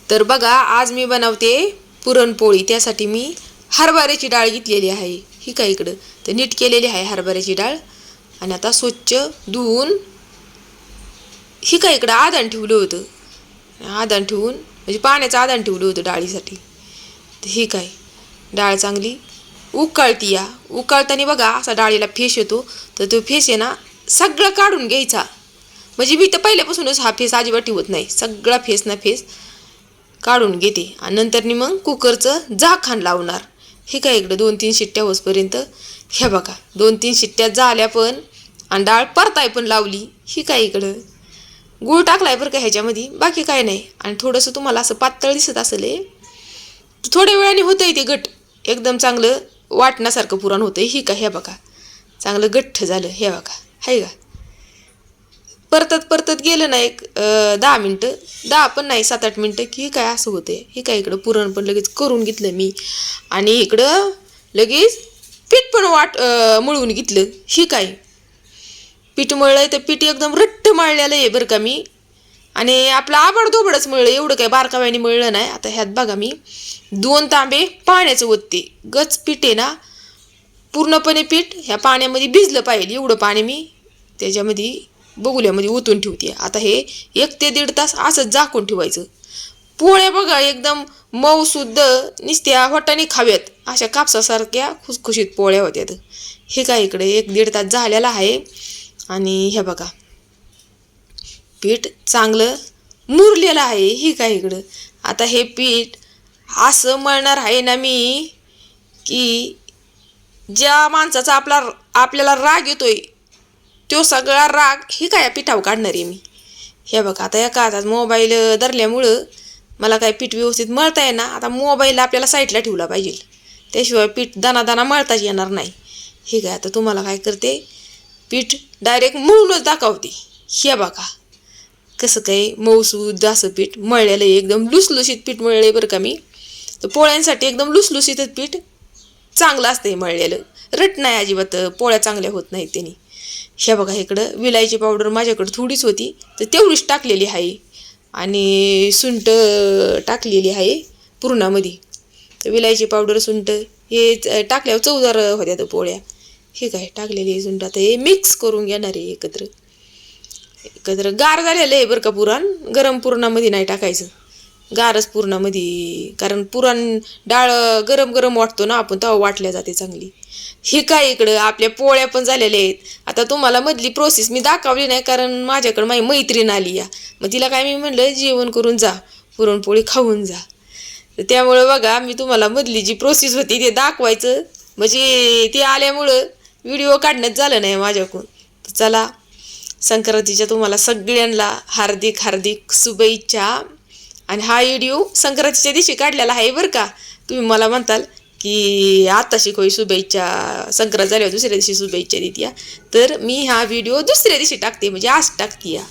तर बघा, आज मी बनवते पुरणपोळी. त्यासाठी मी हरभऱ्याची डाळ घेतलेली आहे. ही काय इकडं तर नीट केलेली आहे हरभऱ्याची डाळ. आणि आता स्वच्छ धुवून ही काय इकडं आधान ठेवलं होतं. आधान ठेवून म्हणजे पाण्याचं आधान ठेवलं होतं डाळीसाठी. तर ही काय डाळ चांगली उकळती. या उकळताना बघा असा डाळीला फेस येतो. तर तो फेस आहे ना सगळं काढून घ्यायचा. म्हणजे मी तर पहिल्यापासूनच हा फेस अजिबात ठेवत नाही. सगळा फेस ना फेस काढून घेते आणि नंतर मग कुकरचं झाकण लावणार. हे काय इकडं 2-3 शिट्ट्या होसपर्यंत. हे बघा 2-3 शिट्ट्या झाल्या पण आणि डाळ परताय पण लावली. ही काय इकडं गूळ टाकलाय बरं का ह्याच्यामध्ये, बाकी काय नाही. आणि थोडंसं तुम्हाला असं पातळ दिसत असेल. थोड्या वेळाने होतंय ते घट, एकदम चांगलं वाटण्यासारखं पुरण होतंय. ही काय हे बघा चांगलं गठ्ठ झालं. हे बघा हाय का. परतत गेलं ना एक 10 मिनटं, 10 पण नाही 7-8 मिनटं की काय असं होते. हे काय इकडं पुरण पण लगेच करून घेतलं मी. आणि इकडं लगेच पीठ पण मळून घेतलं. ही काय पीठ मळलंय तर पीठ एकदम रट्ट मळलेलं आहे बरं का मी. आणि आपलं आबडधोबडच मळलं, एवढं काय बारकाव्याने मळलं नाही. आता ह्यात बघा मी 2 तांबे पाण्याचं ओतते. गच पीठ आहे ना पूर्णपणे पीठ ह्या पाण्यामध्ये भिजलं पाहिजे एवढं पाणी मी त्याच्यामध्ये बगुल्यामध्ये ओतून ठेवते. आता हे 1 ते 1.5 तास असंच झाकून ठेवायचं. पोळ्या बघा एकदम मऊ सुद्ध नुसत्या होटाने खाव्यात अशा कापसासारख्या खुसखुशीत पोळ्या होत्यात. हे काय इकडे 1-1.5 तास झालेला आहे. आणि हे बघा पीठ चांगलं मुरलेलं आहे. ही काय इकडं आता हे पीठ असं मळणार आहे ना मी की ज्या माणसाचा आपल्याला राग येतोय तो सगळा राग ही काय पिठावर काढणार आहे मी. हे बघा आता एका हातात मोबाईल धरल्यामुळं मला काय पीठ व्यवस्थित मळता येणार. आता मोबाईल आपल्याला साईडला ठेवला पाहिजे, त्याशिवाय पीठ दाना मळताच येणार नाही. हे काय आता तुम्हाला काय करते पीठ डायरेक्ट मळूनच दाखवते. हे बघा कसं काय मऊसूद असं पीठ मळलेलं आहे. एकदम लुसलुशीत पीठ मळले बरं का मी. तर पोळ्यांसाठी एकदम लुसलुशीतच पीठ चांगलं असतंय मळलेलं. रट नाही अजिबात, पोळ्या चांगल्या होत नाहीत त्यांनी. हे बघा इकडं विलायची पावडर माझ्याकडं थोडीच होती तर तेवढीच टाकलेली आहे. आणि सुंठ टाकलेली आहे पुरणामध्ये. तर विलायची पावडर सुंठ हे टाकल्यावर चवदार होत्या तर पोळ्या. हे काय टाकलेली सुंठ. आता हे मिक्स करून घेणार आहे एकत्र. गार झालेलं आहे बरं का पुरण. गरम पुरणामध्ये नाही टाकायचं, गारच पुरणामध्ये. कारण पुरण डाळ गरम वाटतो ना आपण तेव्हा वाटल्या जाते चांगली. हे काय इकडं आपल्या पोळ्या पण झालेल्या आहेत. आता तुम्हाला मधली प्रोसेस मी दाखवली नाही कारण माझ्याकडं माझी मैत्रीण आली या. मग तिला काय मी म्हणलं जेवण करून जा, पुरणपोळी खाऊन जा. तर त्यामुळं बघा मी तुम्हाला मधली जी प्रोसेस होती ते दाखवायचं म्हणजे ते आल्यामुळं व्हिडिओ काढण्यात झालं नाही माझ्याकडून. तर चला संक्रांतीच्या तुम्हाला सगळ्यांना हार्दिक शुभेच्छा. आणि हा व्हिडिओ संक्रांतीच्या दिवशी काढलेला आहे बरं का. तुम्ही मला म्हणताल की आता शिकवई शुभेच्छा, संक्रांत झाल्यावर दुसऱ्या दिवशी शुभेच्छा देत्या. तर मी हा व्हिडिओ दुसऱ्या दिवशी टाकते म्हणजे आज टाकते या.